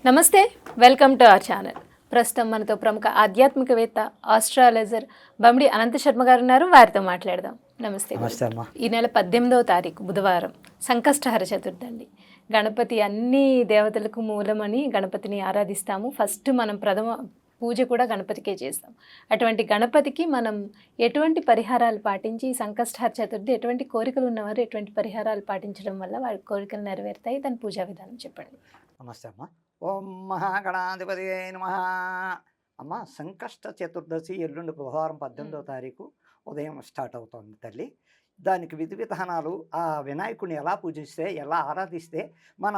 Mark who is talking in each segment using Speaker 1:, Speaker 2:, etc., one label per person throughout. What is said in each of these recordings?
Speaker 1: నమస్తే, welcome to our channel. ప్రస్తుతం మనతో ప్రముఖ ఆధ్యాత్మికవేత్త, ఆస్ట్రాలజర్ బమ్మిడి అనంత శర్మ గారు ఉన్నారు. వారితో మాట్లాడదాం. నమస్తే. ఈ నెల 18వ తారీఖు బుధవారం సంకష్టహర చతుర్థి అండి. గణపతి అన్ని దేవతలకు మూలమని గణపతిని ఆరాధిస్తాము. ఫస్ట్ మనం ప్రథమ పూజ కూడా గణపతికే చేస్తాం. అటువంటి గణపతికి మనం ఎటువంటి పరిహారాలు పాటించి సంకష్టహర చతుర్థి ఎటువంటి కోరికలు ఉన్నవారు ఎటువంటి పరిహారాలు పాటించడం వల్ల వారి కోరికలు నెరవేరుతాయి? దాని పూజా విధానం చెప్పండి.
Speaker 2: నమస్తే అమ్మ. ఓం మహాగణాధిపతి నమః. అమ్మ, సంకష్ట చతుర్దశి ఎల్లుండి బుధవారం 18వ తారీఖు ఉదయం స్టార్ట్ అవుతుంది తల్లి. దానికి విధి విధానాలు, ఆ వినాయకుడిని ఎలా పూజిస్తే, ఎలా ఆరాధిస్తే, మన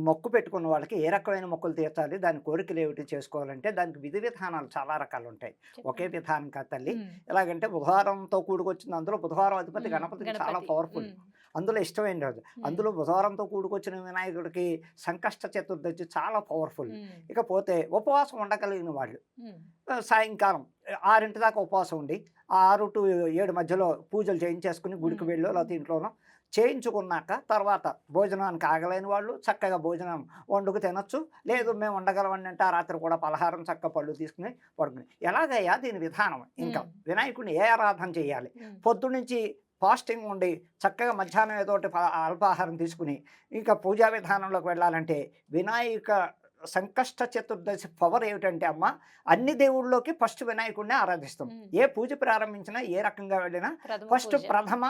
Speaker 2: మొక్కు పెట్టుకున్న వాళ్ళకి ఏ రకమైన మొక్కులు తీర్చాలి, దాని కోరికలు ఏమిటి చేసుకోవాలంటే దానికి విధి విధానాలు చాలా రకాలు ఉంటాయి. ఒకే విధానం కాదు తల్లి. ఎలాగంటే బుధవారంతో కూడుకొచ్చింది. అందులో బుధవారం అధిపతి గణపతికి చాలా పవర్ఫుల్. అందులో ఇష్టమైన రోజు. అందులో బుధవారంతో కూడుకొచ్చిన వినాయకుడికి సంకష్ట చతుర్దశి చాలా పవర్ఫుల్. ఇకపోతే ఉపవాసం ఉండగలిగిన వాళ్ళు సాయంకాలం 6 దాకా ఉపవాసం ఉండి 6 to 7 మధ్యలో పూజలు చేయించేసుకుని గుడికి వెళ్ళో లేకపోతే ఇంట్లోనో చేయించుకున్నాక తర్వాత భోజనానికి ఆగలేని వాళ్ళు చక్కగా భోజనం వండుకు తినొచ్చు. లేదు మేము ఉండగలమని అంటే ఆ రాత్రి కూడా పలహారం చక్క పళ్ళు తీసుకుని పడుకుని. ఎలాగయ్యా దీని విధానం? ఇంకా వినాయకుడిని ఏ ఆరాధన చేయాలి? పొద్దునుంచి ఫాస్టింగ్ ఉండి చక్కగా మధ్యాహ్నం ఏదోటి అల్పాహారం తీసుకుని ఇంకా పూజా విధానంలోకి వెళ్ళాలంటే వినాయక సంకష్ట చతుర్దశి పవర్ ఏమిటంటే అమ్మ, అన్ని దేవుళ్ళలోకి ఫస్ట్ వినాయకుడిని ఆరాధిస్తాం. ఏ పూజ ప్రారంభించినా ఏ రకంగా వెళ్ళినా ఫస్ట్ ప్రథమ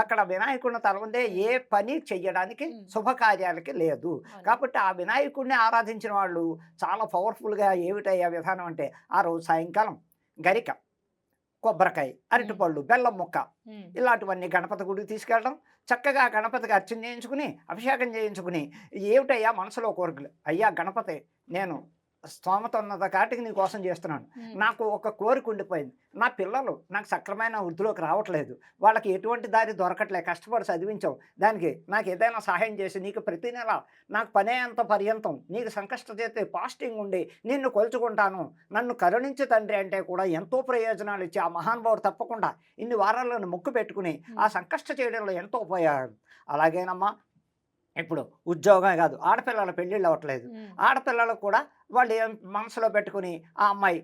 Speaker 2: అక్కడ వినాయకుడిని తలవందే ఏ పని చెయ్యడానికి శుభకార్యాలకి లేదు. కాబట్టి ఆ వినాయకుడిని ఆరాధించిన వాళ్ళు చాలా పవర్ఫుల్గా ఏమిటయ్యా విధానం అంటే ఆ రోజు సాయంకాలం గరిక, కొబ్బరికాయ, అరటిపళ్ళు, బెల్లం ముక్క ఇలాంటివన్నీ గణపతి గుడికి తీసుకెళ్ళడం, చక్కగా గణపతికి అర్చన చేయించుకుని అభిషేకం చేయించుకుని ఏమిటయ్యా మనసులో కోరికలు, అయ్యా గణపతి నేను స్తోమత ఉన్నత కాటికి నీ కోసం చేస్తున్నాను, నాకు ఒక కోరిక ఉండిపోయింది, నా పిల్లలు నాకు సక్రమైన వృద్ధిలోకి రావట్లేదు, వాళ్ళకి ఎటువంటి దారి దొరకట్లేదు, కష్టపడి చదివించావు, దానికి నాకు ఏదైనా సహాయం చేసి నీకు ప్రతి నెల నాకు పనే అంత పర్యంతం నీకు సంకష్ట చేస్తే ఫాస్టింగ్ ఉండి నిన్ను కొలుచుకుంటాను, నన్ను కరుణించి తండ్రి అంటే కూడా ఎంతో ప్రయోజనాలు ఇచ్చి ఆ మహానుభావుడు తప్పకుండా ఇన్ని వారాల్లోని మొక్కు పెట్టుకుని ఆ సంకష్ట చేయడంలో ఎంతో ఉపయోగం. అలాగేనమ్మా, ఇప్పుడు ఉద్యోగమే కాదు, ఆడపిల్లల పెళ్ళిళ్ళు అవ్వట్లేదు, ఆడపిల్లలకు కూడా వాళ్ళు ఏం మనసులో పెట్టుకుని ఆ అమ్మాయి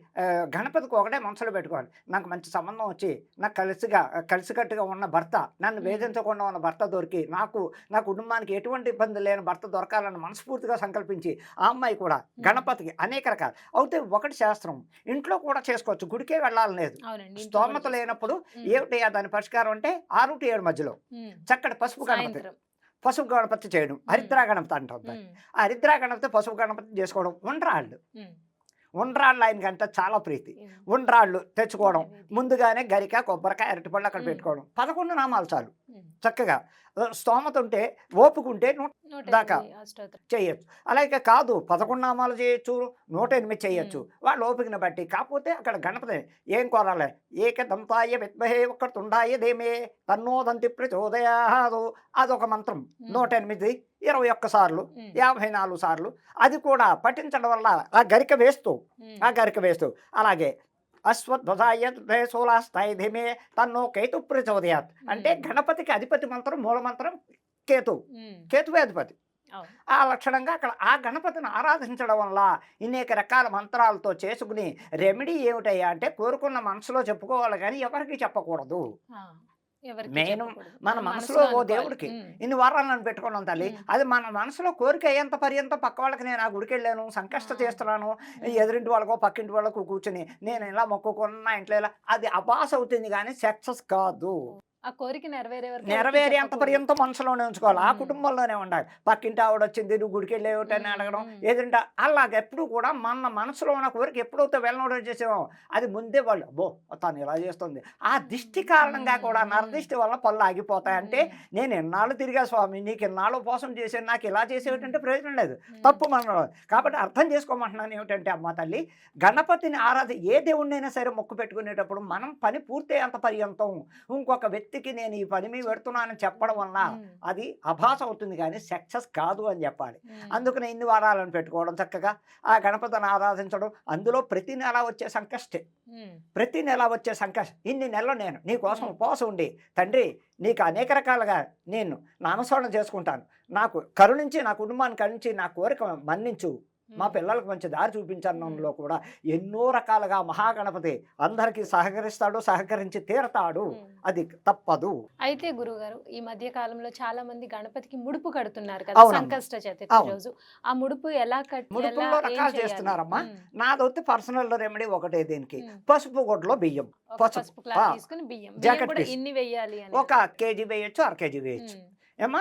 Speaker 2: గణపతికి ఒకటే మనసులో పెట్టుకోవాలి, నాకు మంచి సంబంధం వచ్చి నాకు కలిసికట్టుగా ఉన్న భర్త, నన్ను వేధించకుండా ఉన్న భర్త దొరికి నాకు నా కుటుంబానికి ఎటువంటి ఇబ్బంది లేని భర్త దొరకాలని మనస్ఫూర్తిగా సంకల్పించి ఆ అమ్మాయి కూడా గణపతికి అనేక రకాలు అవుతే ఒకటి శాస్త్రం ఇంట్లో కూడా చేసుకోవచ్చు, గుడికే వెళ్ళాలని లేదు. స్తోమత లేనప్పుడు ఏమిటి దాని పరిష్కారం అంటే 6 to 7 మధ్యలో చక్కటి పసుపు గణపతి చేయడం, హరిద్రా గణపతి అంటారు. ఆ హరిద్రా గణపతి పసుపు గణపతి చేసుకోవడం. ఉండ్రాళ్ళు ఆయనకంటే చాలా ప్రీతి. ఉండ్రాళ్ళు తెచ్చుకోవడం, ముందుగానే గరిక, కొబ్బరికాయ, అరటిపళ్ళు అక్కడ పెట్టుకోవడం. 11 నామాలు చాలు. చక్కగా స్తోమత ఉంటే, ఓపుకుంటే 100 దాకా చేయొచ్చు. అలాగే కాదు 11 నామాలు చేయొచ్చు, 108 చేయొచ్చు, వాళ్ళ ఓపికను బట్టి. కాకపోతే అక్కడ గణపతి ఏం కోరాలి? ఏకదంతాయ విద్మహే వక్రతుండాయ ధీమహి తన్నో దంతి ప్రచోదయాత్ అదొక మంత్రం. 108 21 సార్లు, 54 సార్లు. అది కూడా పఠించడం వల్ల ఆ గరిక వేస్తూ అలాగే అశ్వధ్వజాయ సోలాస్తాయి ధీమే తన్నో కేతు ప్రచోదయాత్ అంటే గణపతికి అధిపతి మంత్రం, మూల మంత్రం కేతువే అధిపతి. ఆ లక్షణంగా అక్కడ ఆ గణపతిని ఆరాధించడం వల్ల అనేక రకాల మంత్రాలతో చేసుకుని రెమెడీ ఏమిటయ్యా అంటే కోరుకున్న మనసులో చెప్పుకోవాలి కానీ ఎవరికి చెప్పకూడదు. మెయిన్ మన మనసులో ఓ దేవుడికి ఇన్ని వారాలు నన్ను పెట్టుకున్నాం తల్లి, అది మన మనసులో కోరిక అయ్యేంత పర్యంతం పక్క వాళ్ళకి నేను ఆ గుడికి వెళ్ళాను, సంకష్ట చేస్తున్నాను, ఎదురింటి వాళ్ళకో పక్కింటి వాళ్ళకు కూర్చుని నేను ఇలా మొక్కుకున్నా ఇంట్లో ఇలా, అది అపాస్ అవుతుంది కానీ సక్సెస్ కాదు.
Speaker 1: ఆ కోరిక
Speaker 2: నెరవేరేంత పర్యంతం మనసులోనే ఉంచుకోవాలి, ఆ కుటుంబంలోనే ఉండాలి. పక్కింటి ఆవిడ వచ్చింది నువ్వు గుడికి వెళ్ళేవిటని అడగడం ఏదంటే అలాగ ఎప్పుడు కూడా మన మనసులో ఉన్న కోరిక ఎప్పుడైతే వెళ్ళనోడో చేసామో అది ముందే వాళ్ళు అబ్బో తను ఇలా చేస్తుంది, ఆ దిష్టి కారణంగా కూడా నరదిష్టి వల్ల పళ్ళు ఆగిపోతాయంటే నేను ఎన్నాళ్ళు తిరిగా స్వామి నీకు ఎన్నాళ్ళు ఉపవాసం చేసాను, నాకు ఇలా చేసేటంటే ప్రయోజనం లేదు, తప్పు మన. కాబట్టి అర్థం చేసుకోమంటున్నాను ఏమిటంటే అమ్మ తల్లి, గణపతిని ఏ దేవుణ్ణైనా సరే మొక్కు పెట్టుకునేటప్పుడు మనం పని పూర్తయ్యేంత పర్యంతం ఇంకొక వ్యక్తికి నేను ఈ పని మీద పెడుతున్నానని చెప్పడం వల్ల అది అభాస అవుతుంది కానీ సక్సెస్ కాదు అని చెప్పాలి. అందుకని ఇన్ని వారాలను పెట్టుకోవడం, చక్కగా ఆ గణపతిని ఆరాధించడం. అందులో ప్రతి నెల వచ్చే సంకష్టం ఇన్ని నెలలు నేను నీ కోసం ఉపవాసం ఉండి తండ్రి నీకు అనేక రకాలుగా నేను నామస్మరణ చేసుకుంటాను, నాకు కరుణించి నా కుటుంబాన్ని కరుణించి నా కోరిక మన్నించు, మా పిల్లలకు మంచి దారి చూపించడంలో కూడా ఎన్నో రకాలుగా మహాగణపతి అందరికీ సహకరిస్తాడు, సహకరించి తీరతాడు. అది తప్పదు.
Speaker 1: అయితే గురుగారు ఈ మధ్య కాలంలో చాలా మంది గణపతికి ముడుపు కడుతున్నారు కదా
Speaker 2: అవునమ్మా.
Speaker 1: సంకష్ట చతుర్థి రోజు. ఆ ముడుపు ఎలా కట్టి
Speaker 2: ముడుపుల్లో రకాలు చేస్తున్నారమ్మా. నాదొత్తి పర్సనల్ రెమెడీ ఒకటే దీనికి. పసుపు గుడ్డలో బియ్యం,
Speaker 1: పసుపు క్లాత్ తీసుకుని బియ్యం
Speaker 2: జాకెట్
Speaker 1: కూడా
Speaker 2: పీస్.
Speaker 1: ఇన్ని వేయాలి అని.
Speaker 2: ఒక కేజీ వేయొచ్చు, అర కేజీ వేయొచ్చు. ఏమా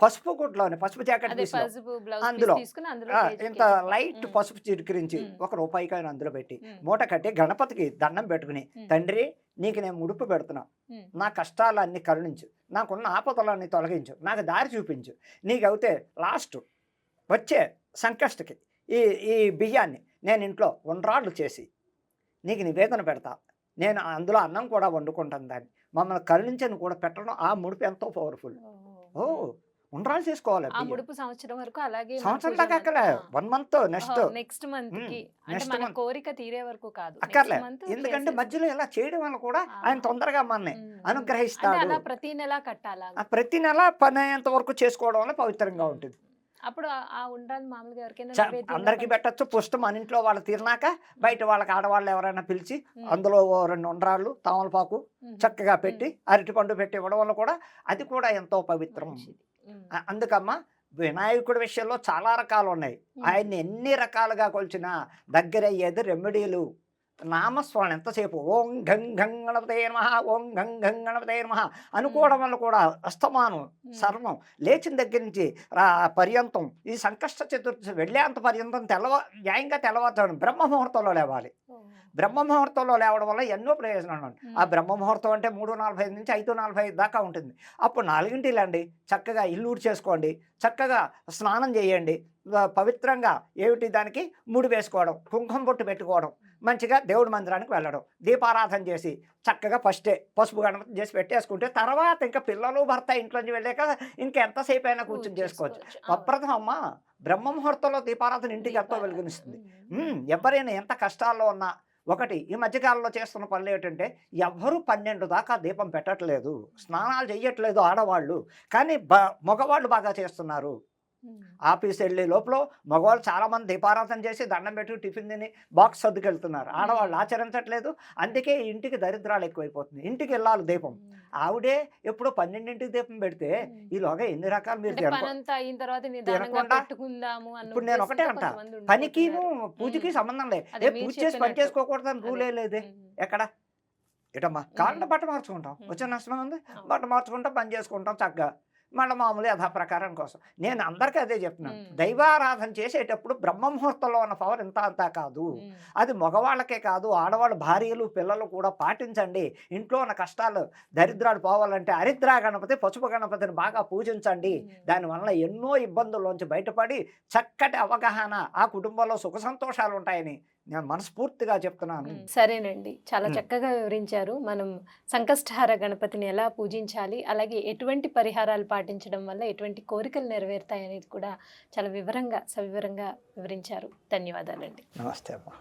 Speaker 2: పసుపు గుడ్లోనే పసుపు జాకెట్
Speaker 1: అదే
Speaker 2: పీస్లో
Speaker 1: పసుపు బ్లౌజ్
Speaker 2: అందులో
Speaker 1: తీసుకుని అందులో
Speaker 2: ఇంత లైట్ పసుపు చిరికిరించి ₹1 అందులో పెట్టి మూట కట్టి గణపతికి దండం పెట్టుకుని, తండ్రి నీకు నేను ముడుపు పెడుతున్నా, నా కష్టాలన్నీ కరుణించు, నాకున్న ఆపదలన్నీ తొలగించు, నాకు దారి చూపించు, నీకైతే లాస్ట్ వచ్చే సంకష్టకి ఈ ఈ బియ్యాన్ని నేను ఇంట్లో ఉండ్రాళ్ళు చేసి నీకు నివేదన పెడతా, నేను అందులో అన్నం కూడా వండుకుంటాను, దాన్ని మమ్మల్ని కరుణించని కూడా పెట్టడం. ఆ ముడుపు ఎంతో పవర్ఫుల్. ఓ ఉండ్రాలు చేసుకోవాలి.
Speaker 1: ఆ ముడుపు సంవత్సరం వరకు అలాగే
Speaker 2: సంవత్సరం దాకా అక్కలే, 1 మంత్
Speaker 1: నెక్స్ట్ మంత్ కి అంటే
Speaker 2: నెక్స్ట్
Speaker 1: మన
Speaker 2: మంత్
Speaker 1: కోరిక తీరే వరకు కాదు
Speaker 2: అక్కర్లే. ఎందుకంటే మధ్యలో ఇలా చేయడం వల్ల కూడా ఆయన తొందరగా మనల్ని అనుగ్రహిస్తాడు.
Speaker 1: అలా ప్రతి నెల కట్టాలా?
Speaker 2: ప్రతి నెల పని అయ్యేంత వరకు చేసుకోవడం వల్ల పవిత్రంగా ఉంటుంది.
Speaker 1: అప్పుడు ఆ ఉండాలి మామూలుగా ఎవరికైనా
Speaker 2: అందరికి పెట్టచ్చు. పుష్టి మన ఇంట్లో వాళ్ళు తీరినాక బయట వాళ్ళకి ఆడవాళ్ళు ఎవరైనా పిలిచి అందులో 2 ఉండ్రాళ్ళు తామలపాకు చక్కగా పెట్టి అరటిపండు పెట్టి ఇవ్వడం వల్ల కూడా అది కూడా ఎంతో పవిత్రం. అందుకమ్మా వినాయకుడి విషయంలో చాలా రకాలు ఉన్నాయి. ఆయన్ని ఎన్ని రకాలుగా కొలిచినా దగ్గర అయ్యేది రెమెడీలు, నామస్మరణ. ఎంతసేపు ఓం గం గం గణపతే నమః, ఓం గం గం గణపతే నమః అనుకోవడం వల్ల కూడా అస్తమానం సర్వం లేచిన దగ్గర నుంచి పర్యంతం ఈ సంకష్ట చతుర్థి వెళ్ళేంత పర్యంతం న్యాయంగా తెల్లవారుతాడు బ్రహ్మ ముహూర్తంలో లేవాలి. బ్రహ్మ ముహూర్తంలో లేవడం వల్ల ఎన్నో ప్రయోజనాలు ఉన్నాయి. ఆ బ్రహ్మ ముహూర్తం అంటే 3:45 నుంచి 5:45 దాకా ఉంటుంది. అప్పుడు 4ంటికి లేండి, చక్కగా ఇల్లు చేసుకోండి, చక్కగా స్నానం చేయండి, పవిత్రంగా ఏమిటి దానికి ముడి వేసుకోవడం, కుంకుమ బొట్టు పెట్టుకోవడం, మంచిగా దేవుడి మందిరానికి వెళ్ళడం, దీపారాధన చేసి చక్కగా ఫస్టే పసుపు గణపతి చేసి పెట్టేసుకుంటే తర్వాత ఇంకా పిల్లలు భర్త ఇంట్లోంచి వెళ్ళాక ఇంకెంతసేపు అయినా కూర్చొని చేసుకోవచ్చు. ప్రప్రథం అమ్మ బ్రహ్మ ముహూర్తంలో దీపారాధన ఇంటికి ఎంతో వెలుగునిస్తుంది. ఎవరైనా ఎంత కష్టాల్లో ఉన్నా ఒకటి ఈ మధ్యకాలంలో చేస్తున్న పనులు ఏంటంటే ఎవ్వరూ 12 దాకా దీపం పెట్టట్లేదు, స్నానాలు చెయ్యట్లేదు ఆడవాళ్ళు, కానీ మగవాళ్ళు బాగా చేస్తున్నారు. ఆఫీస్ వెళ్ళే లోపల మగవాళ్ళు చాలామంది దీపారాధన చేసి దండం పెట్టి టిఫిన్ తిని బాక్స్ సర్దుకెళ్తున్నారు. ఆడవాళ్ళు ఆచరించట్లేదు. అందుకే ఇంటికి దరిద్రాలు ఎక్కువైపోతుంది. ఇంటికి వెళ్ళాలి దీపం. ఆవిడే ఎప్పుడో 12ంటికి దీపం పెడితే ఈలోగా ఎన్ని రకాలు మీరు తినకుండా. ఇప్పుడు నేను ఒకటే అంట, పనికిను పూజకి సంబంధం లేదు. పూజ చేసి పని చేసుకోకూడదని రూలే లేదే ఎక్కడ. ఇటమ్మా కాళ్ళ బట్ట మార్చుకుంటాం, వచ్చిన నష్టం ఉంది, బట్ట మార్చుకుంటాం, పని చేసుకుంటాం చక్కగా మళ్ళీ మామూలు యథాప్రకారం కోసం. నేను అందరికీ అదే చెప్తున్నాను, దైవారాధన చేసేటప్పుడు బ్రహ్మ ముహూర్తంలో ఉన్న పవర్ ఇంత అంతా కాదు. అది మగవాళ్ళకే కాదు, ఆడవాళ్ళు భార్యలు పిల్లలు కూడా పాటించండి. ఇంట్లో ఉన్న కష్టాలు దరిద్రాలు పోవాలంటే హరిద్రా గణపతి పసుపు గణపతిని బాగా పూజించండి. దానివల్ల ఎన్నో ఇబ్బందుల్లోంచి బయటపడి చక్కటి అవగాహన, ఆ కుటుంబంలో సుఖ సంతోషాలు ఉంటాయని నేను మనస్ఫూర్తిగా చెప్తున్నాను.
Speaker 1: సరేనండి, చాలా చక్కగా వివరించారు. మనం సంకష్టహార గణపతిని ఎలా పూజించాలి, అలాగే ఎటువంటి పరిహారాలు పాటించడం వల్ల ఎటువంటి కోరికలు నెరవేరుతాయి అనేది కూడా చాలా వివరంగా సవివరంగా వివరించారు. ధన్యవాదాలండి.
Speaker 2: నమస్తే అమ్మా.